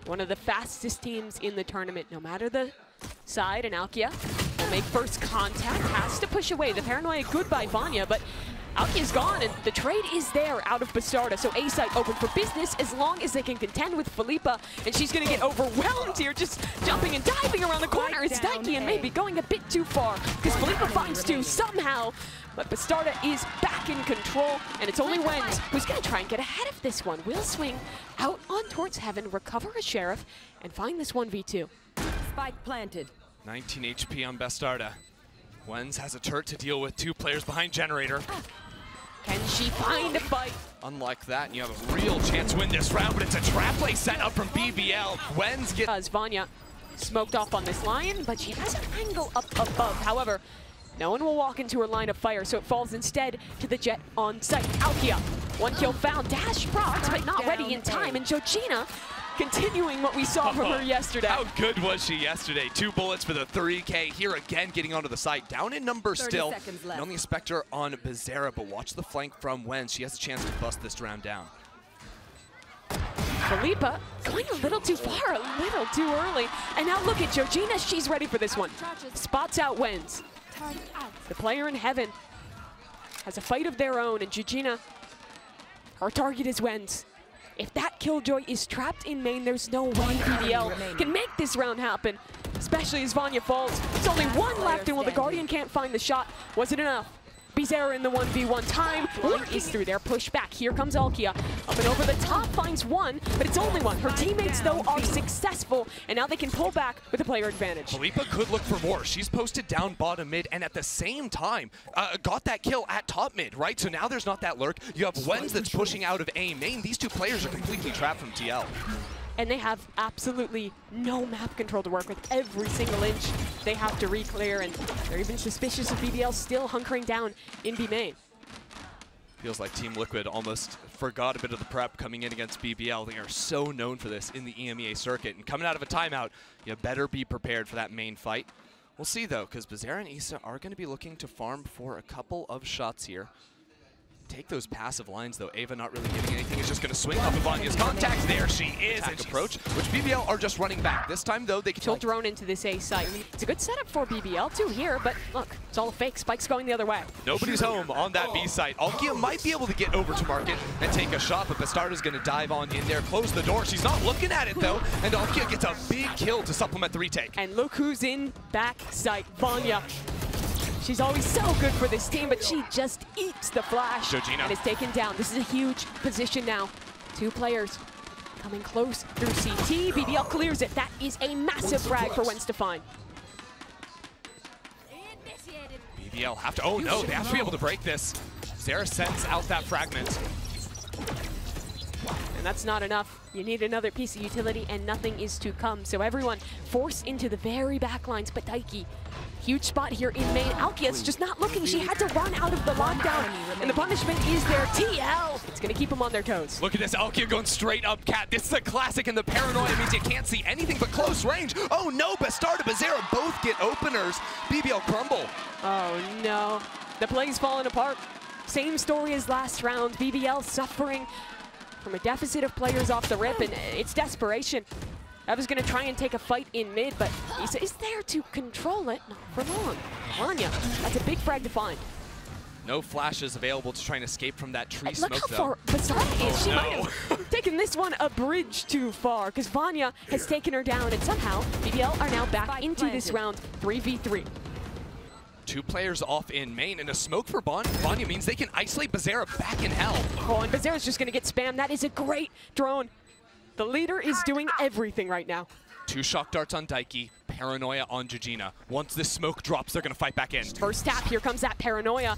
one of the fastest teams in the tournament, no matter the side, and alkyia will make first contact, has to push away. The paranoia good by Vania, but alkyia's gone, and the trade is there out of bstrdd. So A site open for business as long as they can contend with Felipa, and she's going to get overwhelmed here, just jumping and diving around the corner. It's daiki and maybe going a bit too far, because Felipa finds two somehow, but bstrdd is back in control, and it's only Wens who's going to try and get ahead of this one. Will swing out on towards heaven, recover a sheriff, and find this 1v2. Spike planted. 19 HP on bstrdd. Wens has a turret to deal with, 2 players behind generator. Can she find a fight? Unlike that, you have a real chance to win this round, but it's a trap play set up from BBL. Wens gets... Vania smoked off on this lion, but she has an angle up above. However, no one will walk into her line of fire, so it falls instead to the jet on site. alkyia, 1 kill found, dash procs, but not ready in time, and Joojina continuing what we saw from her yesterday. How good was she yesterday? 2 bullets for the 3K. Here again, getting onto the site. Down in number still. And only a Spectre on Bizerra, but watch the flank from Wens. She has a chance to bust this round down. Felipa going a little too far, a little too early. And now look at Joojina. She's ready for this one. Spots out Wens. The player in heaven has a fight of their own, and Joojina, her target is Wens. If that Killjoy is trapped in main, there's no way BBL can make this round happen, especially as Vania falls. There's only 1 left, and while the Guardian can't find the shot, was it enough? Bizerra in the 1v1 time. Is through there, push back. Here comes alkyia. Up and over the top, finds 1, but it's only 1. Her teammates, though, are successful, and now they can pull back with a player advantage. Felipa could look for more. She's posted down bottom mid, and at the same time, got that kill at top mid, right? So now there's not that lurk. You have Wens that's pushing out of A main. These 2 players are completely trapped from TL. And they have absolutely no map control to work with. Every single inch they have to re-clear, and they're even suspicious of BBL still hunkering down in B main. Feels like Team Liquid almost forgot a bit of the prep coming in against BBL. They are so known for this in the EMEA circuit. And coming out of a timeout, you better be prepared for that main fight. We'll see, though, because Bizerra and isaa are going to be looking to farm for a couple of shots here. Take those passive lines, though. Ava not really getting anything. Is just going to swing off of Vania's contact. There she is. Attack approach, which BBL are just running back. This time, though, they can... She'll drone into this A site. It's a good setup for BBL, too, here, but look, it's all a fake. Spike's going the other way. Nobody's home on that B site. alkyia might be able to get over to market and take a shot, but bstrdd going to dive on in there, close the door. She's not looking at it, though, and alkyia gets a big kill to supplement the retake. And look who's in back site, Vania. She's always so good for this team, but she just eats the flash. Joojina. And is taken down. This is a huge position now. 2 players coming close through CT. BBL clears it. That is a massive frag for Wens to find. BBL have to, oh no, they have to be able to break this. Bizerra sends out that fragment. And that's not enough. You need another piece of utility, and nothing is to come. So everyone forced into the very back lines, but daiki, huge spot here in main. alkyia's just not looking. She had to run out of the lockdown, and the punishment is there. TL, it's going to keep them on their toes. Look at this, alkyia going straight up, Cat. This is a classic, and the paranoia means you can't see anything but close range. Oh no, bstrdd and Bizerra both get openers. BBL crumble. Oh no, the play's falling apart. Same story as last round. BBL suffering from a deficit of players off the rip, and it's desperation. I was going to try and take a fight in mid, but isaa is there to control it, not for long. Vania, that's a big frag to find. No flashes available to try and escape from that tree smoke, Look how though. far bstrdd is. She might no. have taken this one a bridge too far, because Vania has taken her down, and somehow BBL are now back into this round 3v3. 2 players off in main, and a smoke for Vania means they can isolate Bizerra back in hell. Oh, and Bizerra's just going to get spammed. That is a great drone. The leader is doing everything right now. 2 shock darts on daiki, paranoia on Joojina. Once this smoke drops, they're going to fight back in. First tap, here comes that paranoia.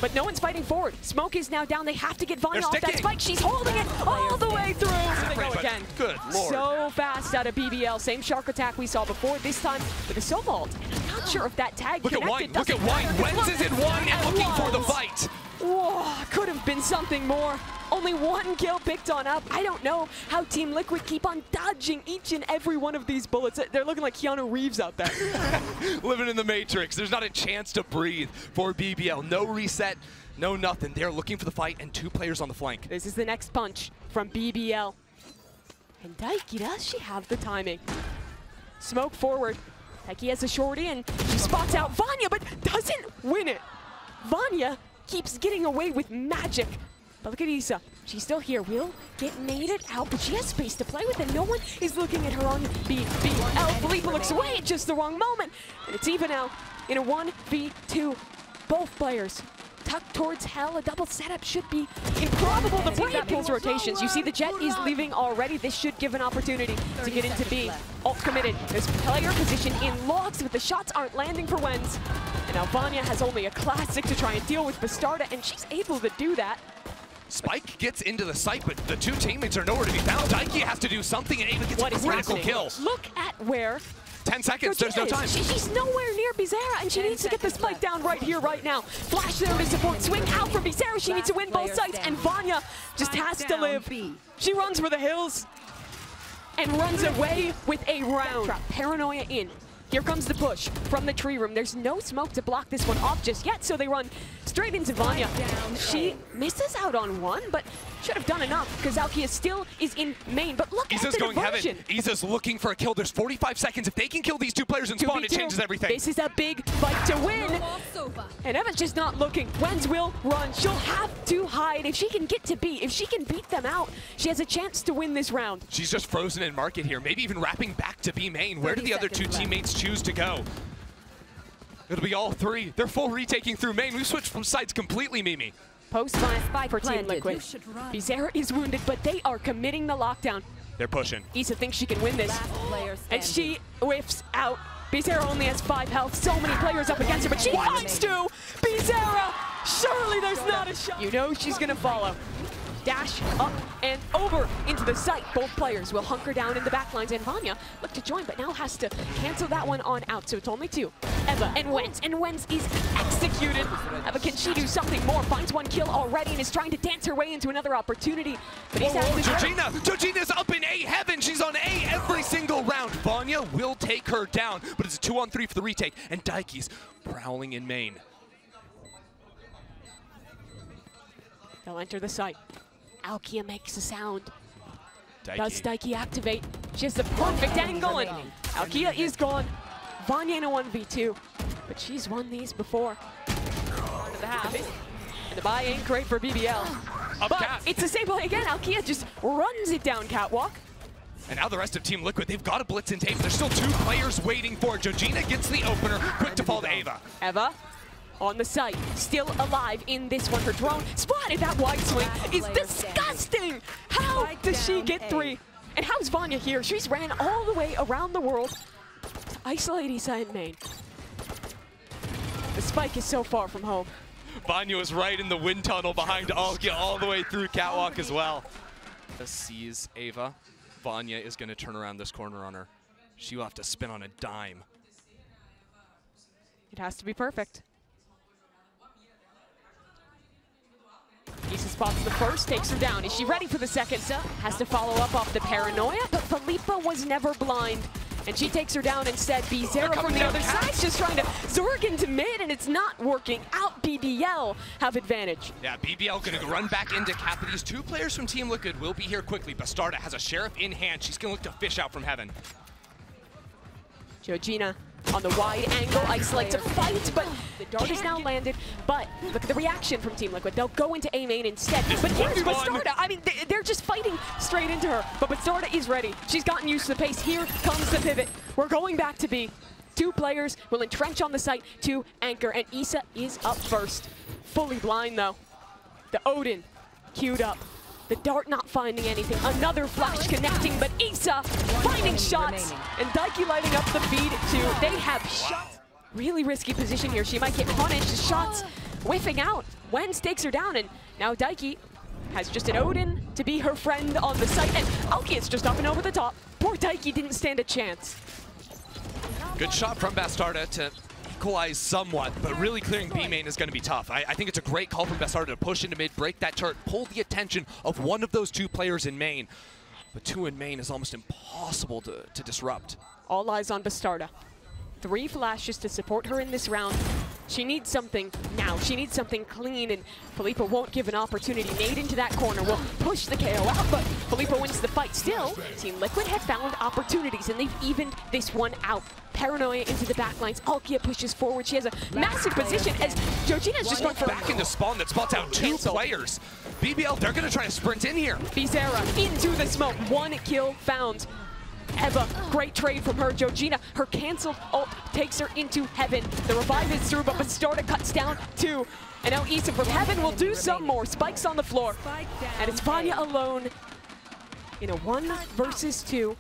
But no one's fighting forward. Smoke is now down. They have to get Vania off that spike. She's holding it all the way through. Here they go again. Good lord. So fast out of BBL. Same shark attack we saw before, this time with a soul vault. I'm not sure if that tag connected. Look at Wine. Wens is in Wine and looking for the fight. Whoa, could have been something more. Only 1 kill picked on up. I don't know how Team Liquid keep on dodging each and every one of these bullets. They're looking like Keanu Reeves out there. Living in the Matrix. There's not a chance to breathe for BBL. No reset, no nothing. They're looking for the fight, and 2 players on the flank. This is the next punch from BBL. And Daiki, does she have the timing? Smoke forward. Daiki has a shorty and she spots out Vania, but doesn't win it. Vania keeps getting away with magic. But look at Isa. She's still here. Will get mated out, but she has space to play with, and no one is looking at her on BBL. Felipa looks away at just the wrong moment. And it's even now in a 1v2. Both players tucked towards hell. A double setup should be improbable. The play pulls rotations. You see the Jet is leaving already. This should give an opportunity to get into B. Ult committed. There's player position in logs, but the shots aren't landing for Wens. And now Vania has only a classic to try and deal with bstrdd, and she's able to do that. Spike gets into the site, but the two teammates are nowhere to be found. Daiki has to do something, and Ava gets a critical kill. Look at where 10 seconds, there's no time. She's nowhere near Bizerra, and she needs to get the spike down right here, right now. Flash there to support, swing out from Bizerra. She needs to win both sides, and Vania just has to live. She runs for the hills and runs away with a round. Paranoia in. Here comes the push from the tree room. There's no smoke to block this one off just yet, so they run straight into Vania. She misses out on one, but should have done enough because alkyia still is in main. But look at the going diversion. heaven. Isa's looking for a kill. There's 45 seconds. If they can kill these two players and spawn, it changes everything. This is a big fight to win. And Eva's just not looking. Wens will run. She'll have to hide. If she can get to B, if she can beat them out, she has a chance to win this round. She's just frozen in market here. Maybe even wrapping back to B main. Where do the other two teammates choose to go? It'll be all three. They're full retaking through main. We've switched from sides completely, Mimi. Post-spike for Team Liquid. Bizerra is wounded, but they are committing the lockdown. They're pushing. Isa thinks she can win this, and she whiffs out. Bizerra only has 5 health. So many players up against her, but she finds 2. Bizerra, surely there's not a shot. You know she's gonna follow. Dash up and over into the site. Both players will hunker down in the backlines, and Vania look to join, but now has to cancel that one on out, so it's only 2. Eva and Wens is executed. Eva, can she do something more? Finds 1 kill already and is trying to dance her way into another opportunity. But he's Joojina's up in A heaven. She's on A every single round. Vania will take her down, but it's a 2-on-3 for the retake, and Daiki's prowling in main. They'll enter the site. alkyia makes a sound. Daiki. Does Daiki activate? She has the perfect angle, and alkyia is gone. Vania in a 1v2, but she's won these before. Part of the half. And the buy ain't great for BBL. But it's the same play again. alkyia just runs it down catwalk. And now the rest of Team Liquid, they've got a blitz in tape. There's still 2 players waiting for it. Joojina gets the opener, quick to fall to Ava. Eva on the site, still alive in this one. Her drone spotted. That wide swing is disgusting. How does she get 3? And how's Vania here? She's ran all the way around the world to isolate isa in main. The spike is so far from home. Vania was right in the wind tunnel behind alkyia all the way through catwalk as well. Sees Ava. Vania is going to turn around this corner on her. She will have to spin on a dime. It has to be perfect. Isa spots the first, takes her down. Is she ready for the second? Has to follow up off the paranoia, but Felipa was never blind. And she takes her down instead. Bizerra from the other side, just trying to Zorg into mid, and it's not working out. BBL have advantage. Yeah, BBL gonna run back into cap. These 2 players from Team Liquid will be here quickly. bstrdd has a sheriff in hand. She's gonna look to fish out from heaven. Joojina on the wide angle, isolates a fight, but the dart is now landed. But look at the reaction from Team Liquid. They'll go into A main instead. But here's bstrdd. I mean, they're just fighting straight into her. But bstrdd is ready. She's gotten used to the pace. Here comes the pivot. We're going back to B. 2 players will entrench on the site to anchor, and Isa is up first. Fully blind though. The Odin queued up. The dart not finding anything. Another flash connecting, but Isa finding shots. And Daiki lighting up the feed too. They have shots. Really risky position here. She might get punished. Shots whiffing out. Wens takes her down, and now Daiki has just an Odin to be her friend on the site. And alkyia is just up and over the top. Poor Daiki didn't stand a chance. Good shot from bstrdd to equalize somewhat, but really clearing B main is going to be tough. I think it's a great call from bstrdd to push into mid, break that turret, pull the attention of one of those 2 players in main. But 2 in main is almost impossible to disrupt. All eyes on bstrdd. 3 flashes to support her in this round. She needs something now. She needs something clean, and Felipa won't give an opportunity. Nade into that corner will push the KO out, but Felipa wins the fight. Still, Team Liquid have found opportunities, and they've evened this one out. Paranoia into the backlines. Alkyia pushes forward. She has a massive position as Joojina's just going for back into spawn that spots out two players. BBL, they're going to try to sprint in here. Bizerra into the smoke. 1 kill found. Eva, great trade from her. Joojina, her canceled ult takes her into heaven. The revive is through, but bstrdd cuts down 2. And now Isa from heaven will do some more. Spikes on the floor. And it's Vania alone in a 1 versus 2.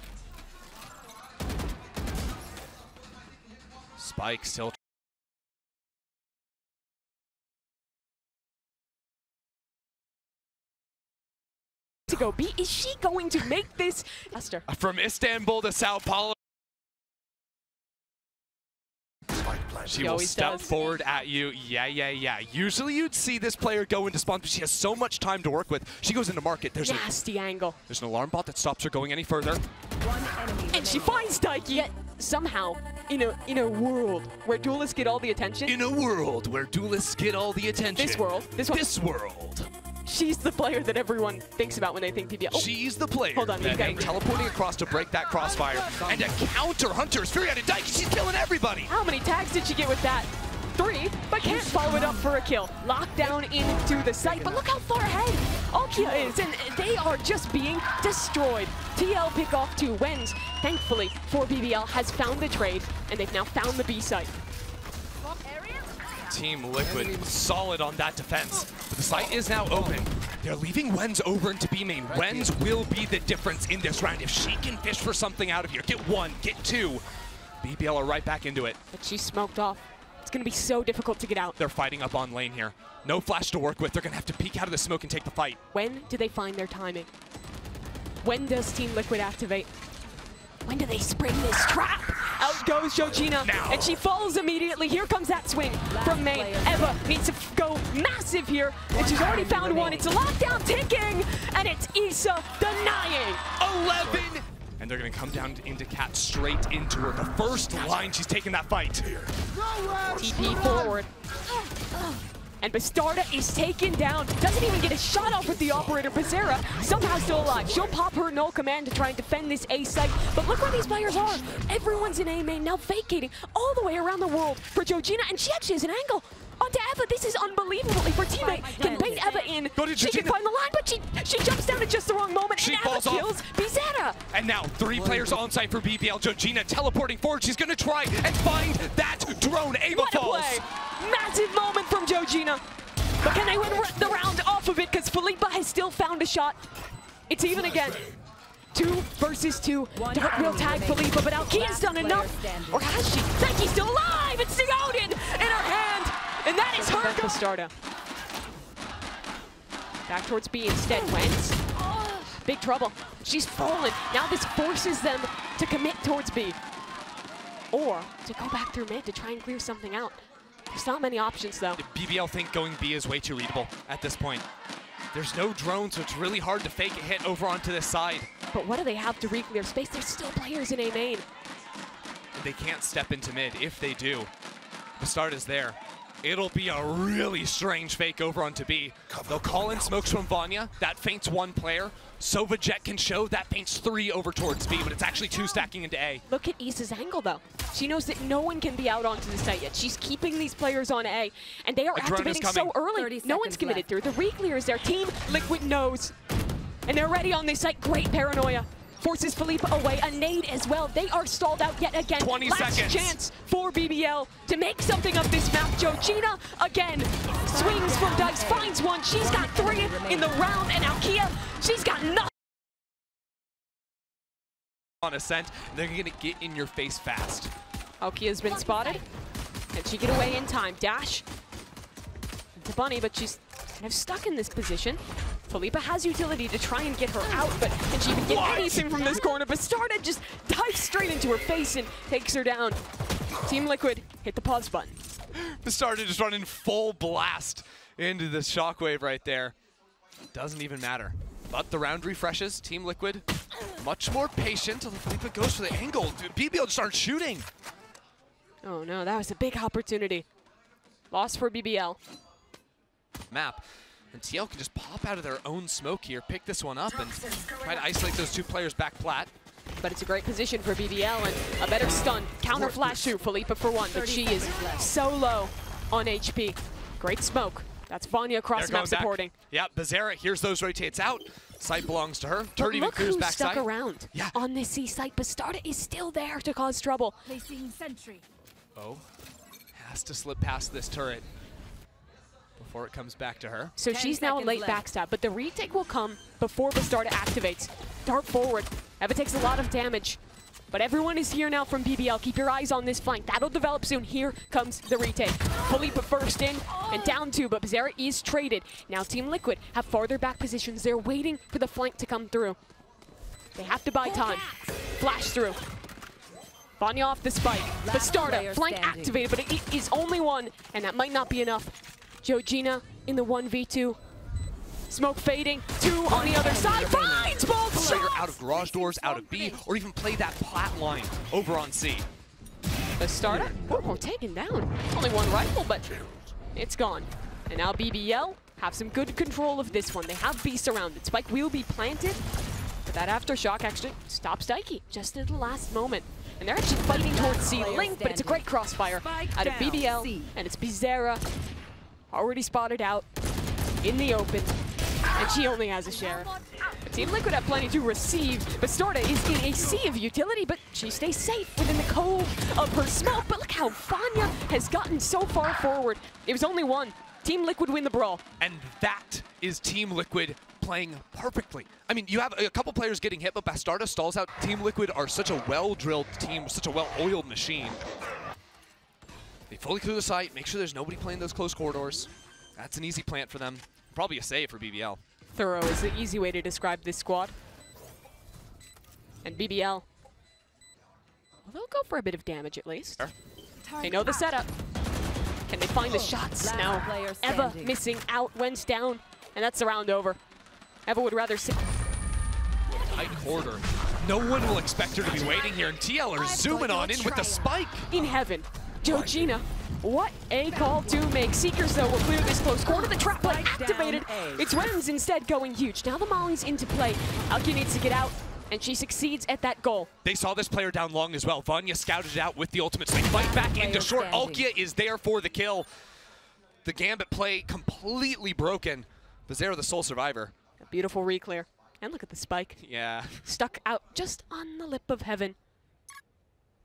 Spike still. To go B. Is she going to make this? Esther. From Istanbul to São Paulo. She will step forward at you. Yeah. Usually you'd see this player go into spawn, but she has so much time to work with. She goes into market. There's nasty angle. There's an alarm bot that stops her going any further. And she finds daiki. Yet somehow, in a world where duelists get all the attention. In a world where duelists get all the attention. This world. This world. She's the player that everyone thinks about when they think BBL. Oh, she's the player that teleporting across to break that crossfire. And a counter Hunter is Fury out of daiki. She's killing everybody. How many tags did she get with that? 3, but can't follow it up for a kill. Locked down into the site, but look how far ahead alkyia is, and they are just being destroyed. TL pick off to Wens. Thankfully, for BBL has found the trade, and they've now found the B site. Team Liquid solid on that defense. But the site is now open. They're leaving Wens over into B main. Wens will be the difference in this round. If she can fish for something out of here, get 1, get 2, BBL are right back into it. But she's smoked off. It's going to be so difficult to get out. They're fighting up on lane here. No flash to work with. They're going to have to peek out of the smoke and take the fight. When do they find their timing? When does Team Liquid activate? When do they spring this trap? Out goes Joojina, and she falls immediately. Here comes that swing from main. Eva needs to go massive here, and she's already found 1. It's a lockdown ticking, and it's Isa denying. 11! And they're going to come down into Cat straight into her. The first line she's taking that fight. TP forward. And bstrdd is taken down. Doesn't even get a shot off with the operator. Bizerra somehow still alive. She'll pop her null command to try and defend this A site. But look where these players are. Everyone's in A main now, vacating all the way around the world for Joojina. And she actually has an angle onto Eva. This is unbelievable. If her teammate can bait Eva in, she can find the line, but she jumps down at just the wrong moment, and Eva kills Bizerra. And now 3 players on site for BBL. Joojina teleporting forward. She's going to try and find that drone. Eva falls. Massive moment from Joojina. But can they win the round off of it? Because Felipa has still found a shot. It's even again. 2 versus 2. Don't real tag Felipa, but alkyia's done enough. Or has she? Daiki's still alive! It's the Odin in her hand! And that is her. bstrdd. Back towards B instead. Wens. Big trouble. She's fallen. Now this forces them to commit towards B. Or to go back through mid to try and clear something out. There's not many options, though. BBL think going B is way too readable at this point. There's no drone, so it's really hard to fake a hit over onto this side. But what do they have to re-clear space? There's still players in A main. And they can't step into mid. If they do, bstrdd is there. It'll be a really strange fake over onto B. They'll call in smokes from Vania. That faints 1 player. Sova Jet can show that faints 3 over towards B, but it's actually 2 stacking into A. Look at Isa's angle, though. She knows that no one can be out onto the site yet. She's keeping these players on A, and they are activating so early. No one's committed through. The re-clear is their team. Liquid knows. And they're ready on this site. Great paranoia. Forces Felipa away. A nade as well. They are stalled out yet again. 20 Last seconds. Chance for BBL to make something of this map. Joojina again swings from dice, finds 1. She's got 3 in the round, and alkyia, she's got nothing. On Ascent, they're going to get in your face fast. Alkyia's been spotted. Can she get away in time? Dash into Bunny, but she's kind of stuck in this position. Felipa has utility to try and get her out, but can she even get anything from this corner? bstrdd just dives straight into her face and takes her down. Team Liquid hit the pause button. bstrdd just running full blast into the shockwave right there. Doesn't even matter. But the round refreshes. Team Liquid much more patient. Felipa goes for the angle. BBL just starts shooting. Oh no, that was a big opportunity. Loss for BBL. Map. And TL can just pop out of their own smoke here, pick this one up, and try to isolate those two players back flat. But it's a great position for BBL, and a better stun. Counter flash through Felipa for one, but she is so low on HP. Great smoke. That's Vania across the map supporting. Yeah, Bizerra hears those rotates out. Site belongs to her. Turd even clears back stuck side. around Yeah. on this C site. bstrdd is still there to cause trouble. Placing sentry. Oh, has to slip past this turret before it comes back to her. So she's now late backstab, but the retake will come before bstrdd activates. Dart forward. Eva takes a lot of damage, but everyone is here now from BBL. Keep your eyes on this flank. That'll develop soon. Here comes the retake. Felipa first in and down two, but Bizerra is traded. Now Team Liquid have farther back positions. They're waiting for the flank to come through. They have to buy time. Flash through. Vania off the spike. bstrdd, flank activated, but it is only one, and that might not be enough. Joojina in the 1v2. Smoke fading, two on the other side, finds both shots! Out of garage doors, out of B, or even play that plat line over on C. bstrdd, oh, taken down. Only one rifle, but it's gone. And now BBL have some good control of this one. They have B surrounded. Spike will be planted, but that aftershock actually stops daiki just at the last moment. And they're actually fighting towards C link, but it's a great crossfire out of BBL, and it's Bizerra already spotted out in the open. And she only has a share. Team Liquid have plenty to receive. bstrdd is in a sea of utility, but she stays safe within the cove of her smoke. But look how Vania has gotten so far forward. It was only one. Team Liquid win the brawl. And that is Team Liquid playing perfectly. I mean, you have a couple players getting hit, but bstrdd stalls out. Team Liquid are such a well-drilled team, such a well-oiled machine. They fully clear the site, make sure there's nobody playing those close corridors. That's an easy plant for them. Probably a save for BBL. Thorough is the easy way to describe this squad. And BBL, well, they'll go for a bit of damage at least. Sure. They know the setup. Can they find the shots? Now, Eva missing out, Wens down, and that's the round over. Eva would rather sit. Tight corridor. No one will expect her to be waiting here, and TL are zooming on in with the spike. In heaven, Joojina. What a call to make. Seekers, though, will clear this close corner. The trap line activated. It's Wens instead going huge. Now the Molly's into play. alkyia needs to get out, and she succeeds at that goal. They saw this player down long as well. Vania scouted it out with the ultimate. So they fight back into short. alkyia is there for the kill. The Gambit play completely broken. Bizerra, the sole survivor. A beautiful reclear. And look at the spike. Yeah. Stuck out just on the lip of heaven.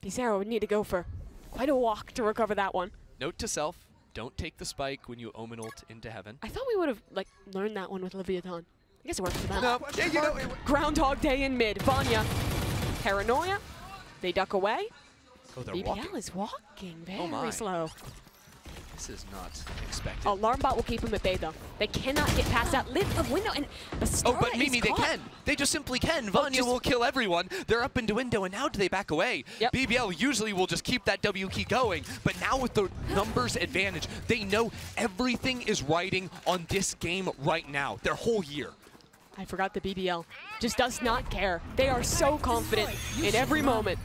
Bizerra would need to go for quite a walk to recover that one. Note to self, don't take the spike when you omen ult into heaven. I thought we would have learned that one with Leviathan. I guess it worked for them. No, yeah, you know, Groundhog Day in mid. Vania. Paranoia. They duck away. oh, they're BBL walking. is walking Oh my. very slow. This is not expected. Alarm bot will keep him at bay, though. They cannot get past that lip of window, and Oh, but Mimi, they can. They just simply can. Vania will kill everyone. They're up into window, and now do they back away? Yep. BBL usually will just keep that W key going, but now with the numbers advantage, they know everything is riding on this game right now, their whole year. I forgot the BBL just does not care. They are so confident in every moment.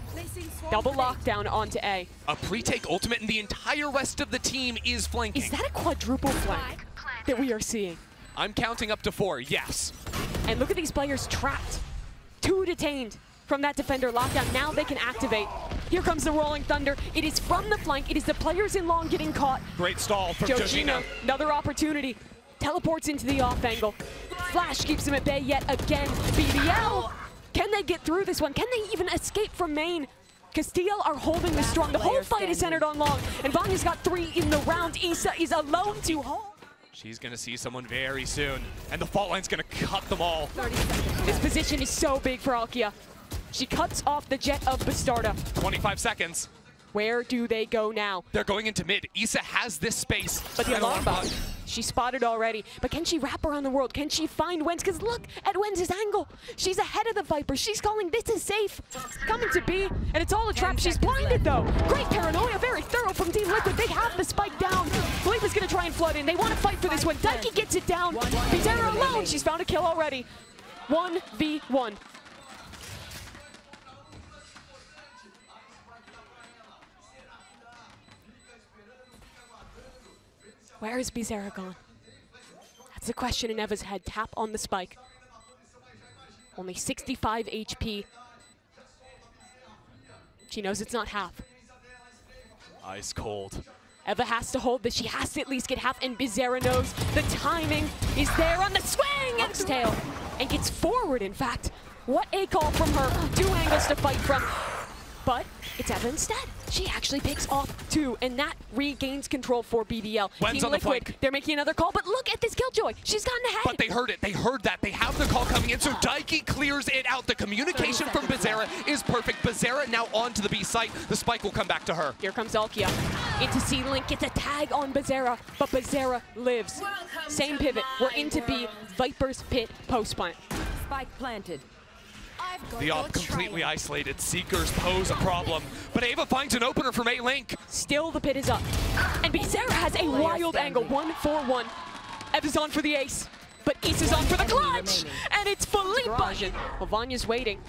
Double lockdown onto A. A pre-take ultimate, and the entire rest of the team is flanking. Is that a quadruple flank that we are seeing? I'm counting up to 4, yes. And look at these players trapped. 2 detained from that defender lockdown. Now they can activate. Here comes the Rolling Thunder. It is from the flank. It is the players in long getting caught. Great stall from Joojina, another opportunity. Teleports into the off angle. Flash keeps him at bay yet again. BBL, can they get through this one? Can they even escape from main? Because TL are holding this strong. The whole fight is centered on long, and Vania's got 3 in the round. Isa is alone to hold. She's going to see someone very soon, and the fault line's going to cut them all. This position is so big for alkyia. She cuts off the jet of bstrdd. 25 seconds. Where do they go now? They're going into mid. Isa has this space. But the alarm bot, she spotted already. But can she wrap around the world? Can she find Wens? Because look at Wens' angle. She's ahead of the Viper. She's calling this is safe. Coming to B, and it's all a trap. She's blinded, though. Great paranoia, very thorough from Team Liquid. They have the spike down. Felipa's going to try and flood in. They want to fight for this one. daiki gets it down. Bizerra alone. She's found a kill already. 1v1. Where is Bizerra gone? That's the question in Eva's head. Tap on the spike. Only 65 HP. She knows it's not half. Ice cold. Eva has to hold this. She has to at least get half, and Bizerra knows the timing is there on the swing and tail. And gets forward, in fact. What a call from her. 2 angles to fight from. But it's Eva instead. She actually picks off 2, and that regains control for BBL. Wens Team on the Liquid, flank. they're making another call, but look at this Killjoy. She's gotten ahead. But they heard it. They heard that. They have the call coming in, so daiki clears it out. The communication from Bizerra is perfect. Bizerra now onto the B site. The spike will come back to her. Here comes alkyia. Into C-Link, gets a tag on Bizerra, but Bizerra lives. Same pivot. We're into B. Viper's Pit post plant. Spike planted. The op completely isolated. Seekers pose a problem, but Eva finds an opener from A-Link. Still the pit is up. And Bizerra has a wild angle, 1-4-1. Eva's on for the ace, but Ace is on for the clutch! And it's Felipa! Well, Vania's waiting.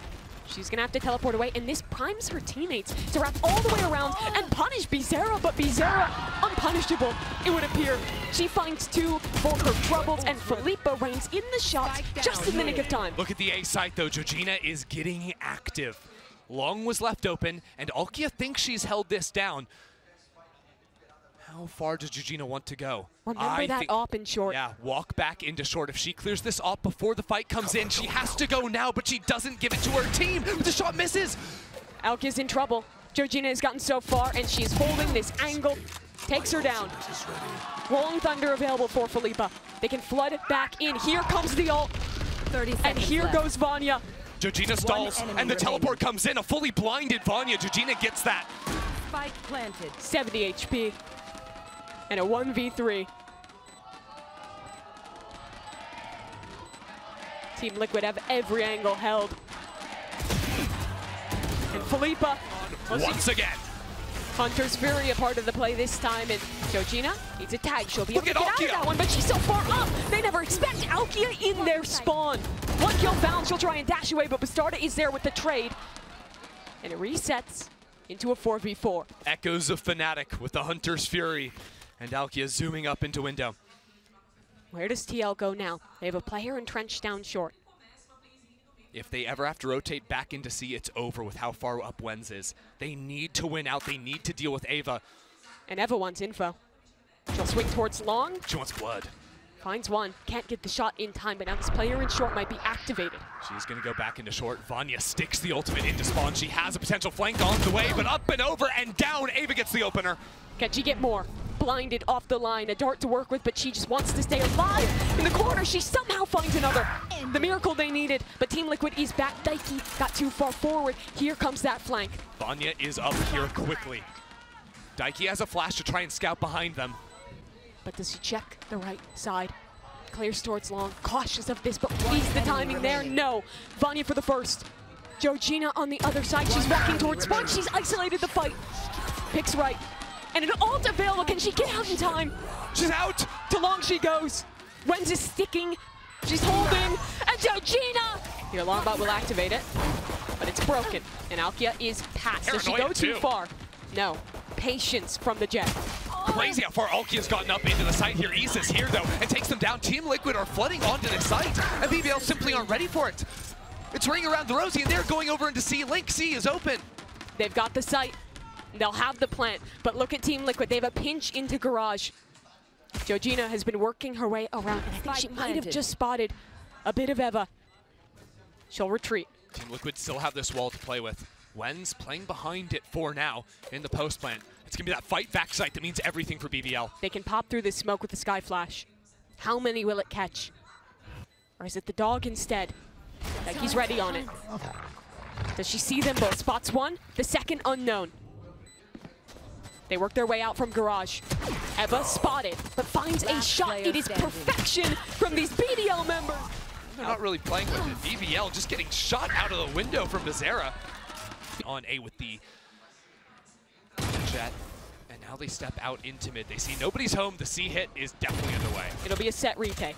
She's gonna have to teleport away, and this primes her teammates to wrap all the way around and punish Bizerra, but Bizerra, unpunishable, it would appear. She finds 2 for her troubles, and Felipa reigns in the shot just in the nick of time. Look at the A site, though. Joojina is getting active. Long was left open, and alkyia thinks she's held this down. How far does Joojina want to go? Remember that op in short. Yeah, walk back into short. If she clears this op before the fight comes in, she has to go now, but she doesn't give it to her team. The shot misses. Alkyia's in trouble. Joojina has gotten so far, and she's holding this angle. Takes her down. Rolling Thunder available for Felipa. They can flood back in. Here comes the ult. 30 seconds and here left. goes Vania. Joojina stalls, and the teleport comes in. A fully blinded Vania. Joojina gets that. Spike planted. 70 HP. And a 1v3. Team Liquid have every angle held. And Felipa, once again. Hunter's Fury a part of the play this time, and Joojina needs a tag. She'll be able to get out of that one, but she's so far up. They never expect alkyia in their spawn. 1 kill found, she'll try and dash away, but bstrdd is there with the trade. And it resets into a 4v4. Echoes of Fnatic with the Hunter's Fury. And alkyia zooming up into window. Where does TL go now? They have a player entrenched down short. If they ever have to rotate back into C, it's over with how far up Wens is. They need to win out. They need to deal with Eva. And Eva wants info. She'll swing towards long. She wants blood. Finds one. Can't get the shot in time, but now this player in short might be activated. She's going to go back into short. Vania sticks the ultimate into spawn. She has a potential flank on the way, but up and over and down. Eva gets the opener. Can she get more? Blinded off the line, a dart to work with, but she just wants to stay alive. In the corner, she somehow finds another. The miracle they needed, but Team Liquid is back. Daiki got too far forward. Here comes that flank. Vania is up here quickly. Daiki has a flash to try and scout behind them. But does he check the right side? Clears towards long, cautious of this, but is the timing there? No. Vania for the first. Joojina on the other side. She's walking towards spawn. She's isolated the fight. Picks right. And an ult available. Can she get out in time? She's out. To long she goes. Wens is sticking. She's holding. And Joojina! The alarm bot will activate it. But it's broken. And alkyia is past. Does she go too far? No. Patience from the Jet. Crazy how far alkyia has gotten up into the site here. Isa's here, though, and takes them down. Team Liquid are flooding onto the site, and BBL simply aren't ready for it. It's ring around the rosy, and they're going over into C. Link C is open. They've got the site. They'll have the plant, but look at Team Liquid. They have a pinch into garage. Joojina has been working her way around, and I think she might have just spotted a bit of Eva. She'll retreat. Team Liquid still have this wall to play with. Wens playing behind it for now in the post plant. It's going to be that fight back site that means everything for BBL. They can pop through this smoke with the Sky Flash. How many will it catch? Or is it the dog instead? Daiki's ready on it. Does she see them both? Spots one, the second unknown. They work their way out from garage. Eva spotted, but finds a shot. It is perfection from these BBL members. They're not really playing with it. BBL just getting shot out of the window from Bizerra. On A with the Jet. And now they step out into mid. They see nobody's home. The C hit is definitely underway. It'll be a set retake.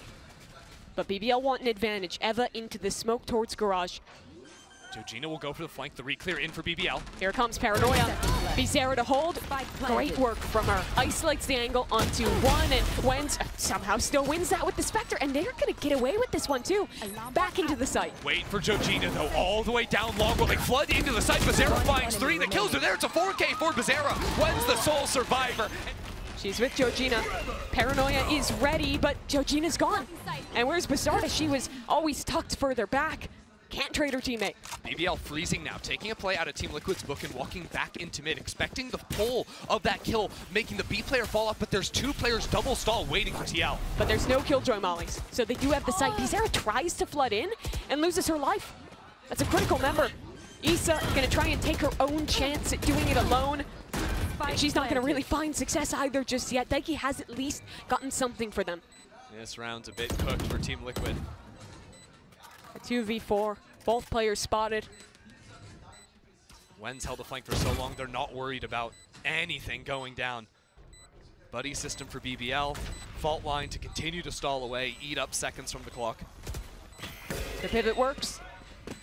But BBL want an advantage. Eva into the smoke towards garage. Joojina will go for the flank, the re-clear in for BBL. Here comes Paranoia. Bizerra to hold. Great work from her. Isolates the angle onto one, and Wens somehow still wins that with the Spectre, and they're going to get away with this one too. Back into the site. Wait for Joojina though, all the way down long while they flood into the site. Bizerra finds 3, the kills are there. It's a 4K for Bizerra. Wens the sole survivor. She's with Joojina. Paranoia is ready, but Joojina's gone. And where's bstrdd? She was always tucked further back. Can't trade her teammate. BBL freezing now, taking a play out of Team Liquid's book and walking back into mid, expecting the pull of that kill, making the B player fall off, but there's 2 players double stall waiting for TL. But there's no killjoy mollies, so they do have the site. Bizerra tries to flood in and loses her life. That's a critical member. Isa gonna try and take her own chance at doing it alone. And she's not gonna really find success either just yet. Daiki has at least gotten something for them. This round's a bit cooked for Team Liquid. A 2v4, both players spotted. Wens held the flank for so long, they're not worried about anything going down. Buddy system for BBL. Fault line to continue to stall away, eat up seconds from the clock. The pivot works.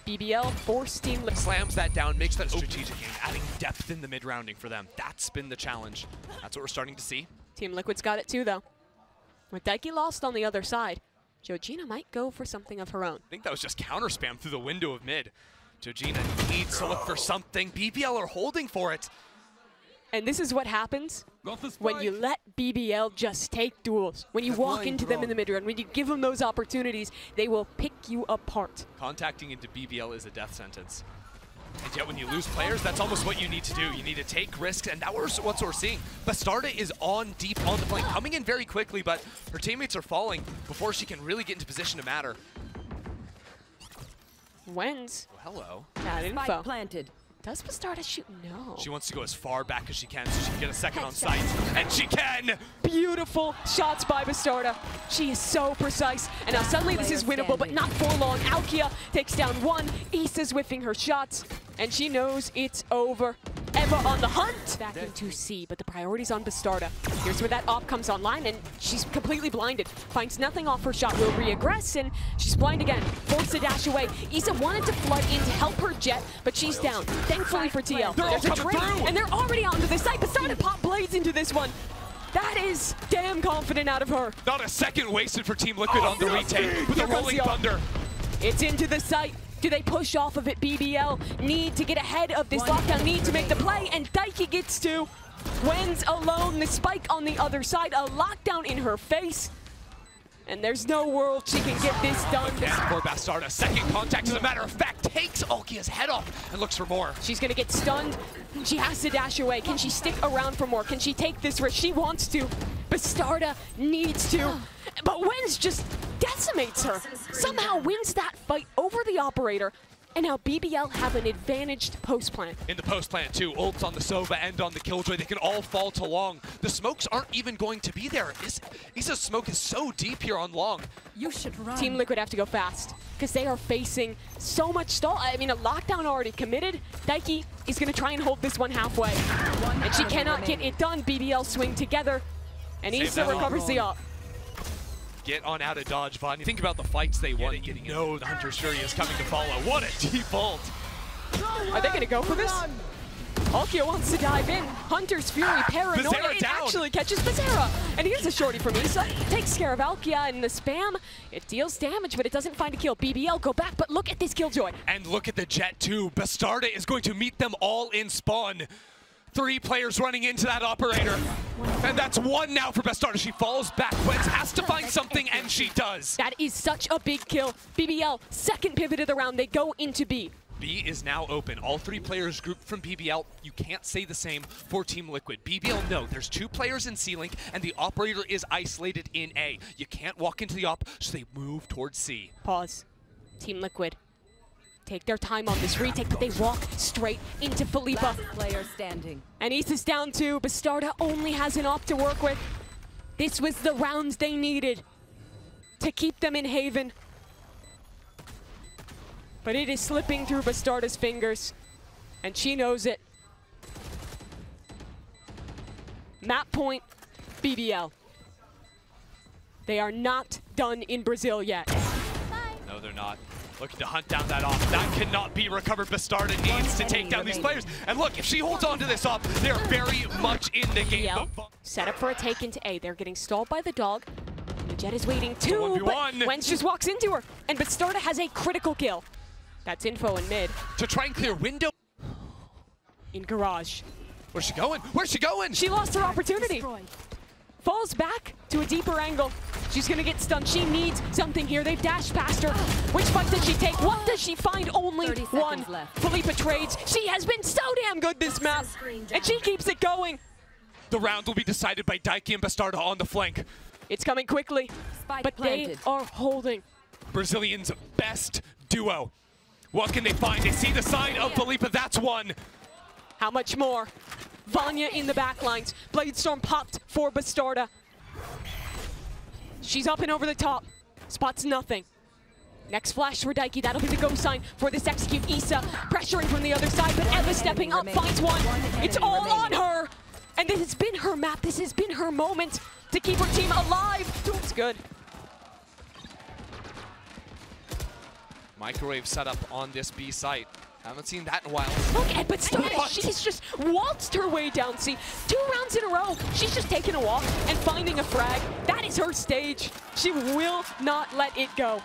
BBL forced Team Liquid. Slams that down, makes that strategic game, adding depth in the mid-rounding for them. That's been the challenge. That's what we're starting to see. Team Liquid's got it too, though. With Daiki lost on the other side, Joojina might go for something of her own. I think that was just counter spam through the window of mid. Joojina needs to look for something. BBL are holding for it. And this is what happens when you let BBL just take duels. When you walk into them in the mid-round, when you give them those opportunities, they will pick you apart. Contacting into BBL is a death sentence. And yet when you lose players, that's almost what you need to do. You need to take risks, and that's what we're seeing. bstrdd is on deep on the flank, coming in very quickly, but her teammates are falling before she can really get into position to matter. Wens. Oh, hello. Bad info. Spike planted. Does bstrdd shoot? No. She wants to go as far back as she can so she can get a second on sight, and she can! Beautiful shots by bstrdd. She is so precise, and now suddenly this is winnable, but not for long. Alkyia takes down one. Isa's whiffing her shots, and she knows it's over. Eva on the hunt. Back into C, but the priority's on bstrdd. Here's where that op comes online, and she's completely blinded. Finds nothing off her shot, will re-aggress, and she's blind again. Forced to dash away. Isa wanted to flood in to help her jet, but she's down. Thankfully for TL. There's a trade, and they're already onto the site. bstrdd pop blades into this one. That is damn confident out of her. Not a second wasted for Team Liquid on the retake with a rolling thunder. It's into the site. Do they push off of it? BBL need to get ahead of this lockdown, need to make the play, and Daiki gets to. Wens alone, the spike on the other side, a lockdown in her face. And there's no world she can get this done. And for bstrdd, second contact, as a matter of fact, takes Alkyia's head off and looks for more. She's gonna get stunned. She has to dash away. Can she stick around for more? Can she take this risk? She wants to. bstrdd needs to. But Wens just decimates her. Somehow wins that fight over the operator. And now BBL have an advantaged post plant. In the post plant too, ults on the Sova and on the Killjoy, they can all fall to long. The smokes aren't even going to be there. Isa's smoke is so deep here on long. You should run. Team Liquid have to go fast because they are facing so much stall. I mean, a lockdown already committed. Daiki is going to try and hold this one halfway. And she cannot get it done. BBL swing together. And Isa recovers the op. Get on out of dodge, Vania. Think about the fights they won. You know the Hunter's Fury is coming to follow. What a deep ult. Are they going to go for this? alkyia wants to dive in. Hunter's Fury, Paranoia, it actually catches Bizerra. And here's a shorty from Isa. Takes care of alkyia in the spam. It deals damage, but it doesn't find a kill. BBL go back, but look at this Killjoy. And look at the Jet too. bstrdd is going to meet them all in spawn. 3 players running into that operator. And that's 1 now for bstrdd. She falls back. Wens has to find something, and she does. That is such a big kill. BBL, second pivot of the round. They go into B. B is now open. All 3 players grouped from BBL. You can't say the same for Team Liquid. BBL, no. There's 2 players in C-Link, and the operator is isolated in A. You can't walk into the op, so they move towards C. Pause. Team Liquid take their time on this retake, but they walk straight into Felipa. Last player standing. And Isa's down too. bstrdd only has an op to work with. This was the rounds they needed to keep them in haven. But it is slipping through bstrdd's fingers, and she knows it. Map point, BBL. They are not done in Brazil yet. No, they're not. Looking to hunt down that off. That cannot be recovered. bstrdd needs to take down these players. And look, if she holds on to this off, they're very much in the game. Set up for a take into A. They're getting stalled by the dog. The Jet is waiting too, but Wens just walks into her. And bstrdd has a critical kill. That's info in mid. To try and clear window. In garage. Where's she going? Where's she going? She lost her opportunity. Falls back to a deeper angle. She's gonna get stunned. She needs something here. They've dashed past her. Which fight does she take? What does she find? Only one. Felipa trades. She has been so damn good this map. And she keeps it going. The round will be decided by daiki and bstrdd on the flank. It's coming quickly, but they are holding. Brazilian's best duo. What can they find? They see the sign of Felipa. That's one. How much more? Vania in the backlines. Bladestorm popped for bstrdd. She's up and over the top. Spots nothing. Next flash for daiki. That'll be the go sign for this execute. Isaa pressuring from the other side, but Eva stepping up, finds one. It's all on her. And this has been her map. This has been her moment to keep her team alive. It's good. Microwave setup on this B site. Haven't seen that in a while. Look at bstrdd. She's just waltzed her way down. See, 2 rounds in a row. She's just taking a walk and finding a frag. That is her stage. She will not let it go.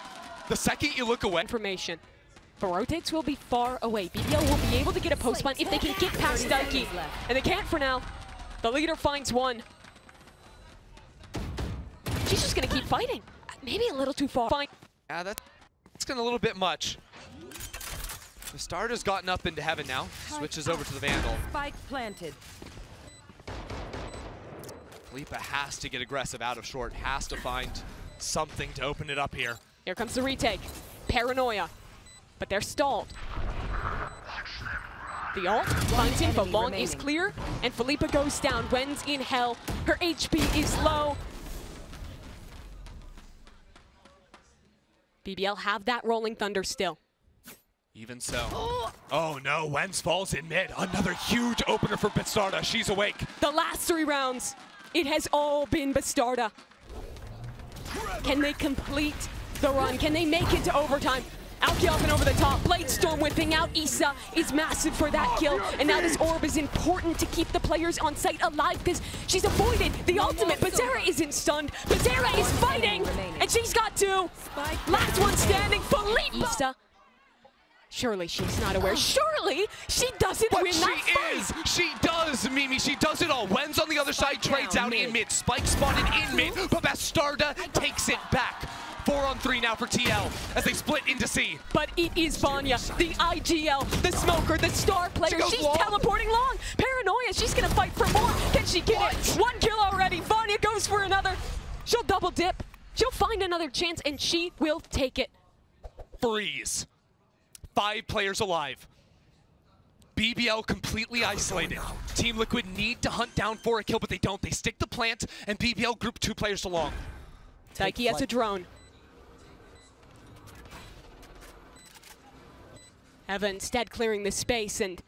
The second you look away. Information. The rotates will be far away. BBL will be able to get a post punt if they can get past daiki. And they can't for now. The leader finds one. She's just going to keep fighting. Maybe a little too far. Fine. Yeah, that's getting a little bit much. bstrdd's gotten up into heaven now. Switches over to the Vandal. Spike planted. Felipa has to get aggressive out of short. Has to find something to open it up here. Here comes the retake. Paranoia. But they're stalled. The ult finds info. Long is clear, and Felipa goes down. Wens in hell. Her HP is low. BBL have that rolling thunder still. Even so. Oh no, Wens falls in mid. Another huge opener for bstrdd. She's awake. The last 3 rounds, it has all been bstrdd. Can they complete the run? Can they make it to overtime? alkyia up and over the top. Bladestorm whipping out. Isaa is massive for that kill. And now this orb is important to keep the players on site alive because she's avoided the ultimate. Bizerra isn't stunned. Bizerra is fighting. And she's got 2. Last one standing. Felipa. Isaa. Surely she's not aware. Surely she doesn't win that fight. She does, Mimi. She does it all. Wens on the other side trades out in mid. Spike spotted in mid, but bstrdd takes it back. 4-on-3 now for TL as they split into C. But it is Vania, the IGL, the smoker, the star player. She's teleporting long. Paranoia, she's going to fight for more. Can she get it? 1 kill already. Vania goes for another. She'll double dip. She'll find another chance, and she will take it. Freeze. 5 players alive. BBL completely isolated. Team Liquid need to hunt down for a kill, but they don't. They stick the plant, and BBL group 2 players along. daiki has a drone. Eva instead clearing the space, and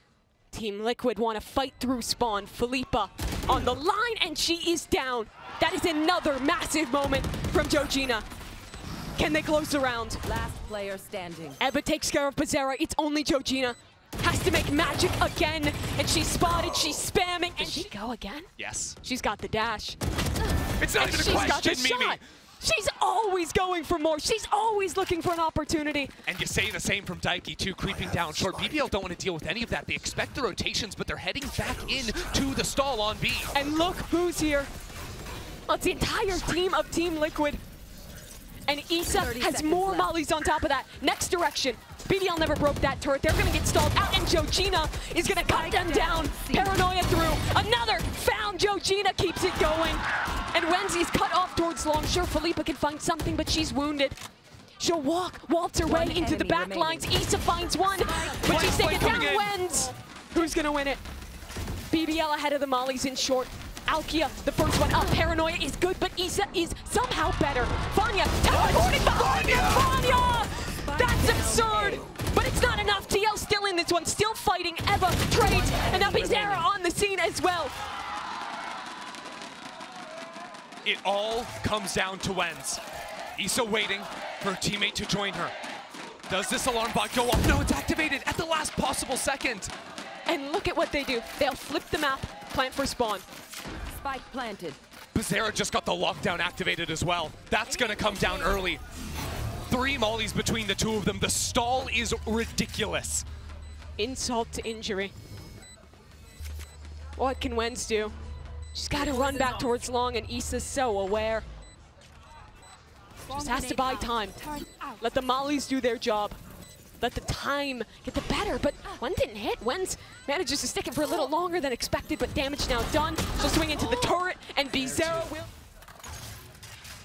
Team Liquid want to fight through spawn. Felipa on the line, and she is down. That is another massive moment from Joojina. Can they close the round? Last player standing. Eva takes care of Bizerra. It's only Joojina. Has to make magic again, and she's spotted. She's spamming, and she go again? Yes. She's got the dash. It's not even a question, Mimi. Shot. She's always going for more. She's always looking for an opportunity. And you say the same from daiki, too, creeping down short. BBL don't want to deal with any of that. They expect the rotations, but they're heading back in to the stall on B. And look who's here. Well, it's the entire team of Team Liquid. And Isaa has more mollies on top of that. Next direction. BBL never broke that turret. They're going to get stalled out, and Joojina is going to cut them down. Paranoia through. Another found. Joojina keeps it going. And Wens is cut off towards long. Sure, Felipa can find something, but she's wounded. She'll waltz her way into the back lines. Isaa finds one, but she's taken down. Wens. Who's going to win it? BBL ahead of the mollies in short. alkyia, the first one up. Paranoia is good, but Isaa is somehow better. Vania teleporting behind her. Vania! That's absurd! But it's not enough. TL still in this one, still fighting. Eva trades, and now Bizerra on the scene as well. It all comes down to Wens. Isaa waiting for her teammate to join her. Does this alarm bot go off? No, it's activated at the last possible second. And look at what they do. They'll flip the map, plant for spawn. Spike planted. Bizerra just got the lockdown activated as well. That's gonna come down early. 3 mollies between the two of them. The stall is ridiculous. Insult to injury. What can Wens do? She's got to run back towards long, and Issa's so aware. Just has to buy time. Let the mollies do their job. Let the time get the better, but one didn't hit. Wens manages to stick it for a little longer than expected, but damage now done. She'll swing into the turret, and Bizerra will...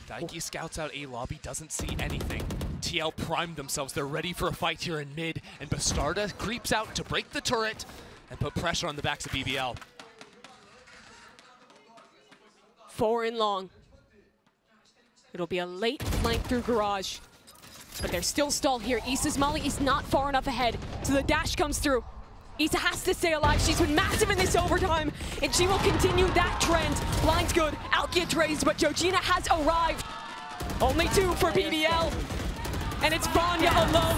Daiki scouts out A lobby, doesn't see anything. TL primed themselves. They're ready for a fight here in mid, and bstrdd creeps out to break the turret and put pressure on the backs of BBL. 4 in long. It'll be a late flank through garage. But they're still stalled here. Issa's molly is not far enough ahead, so the dash comes through. Isa has to stay alive. She's been massive in this overtime, and she will continue that trend. Blind's good, alkyia trays, but Joojina has arrived. Only 2 for BBL, and it's Vania alone.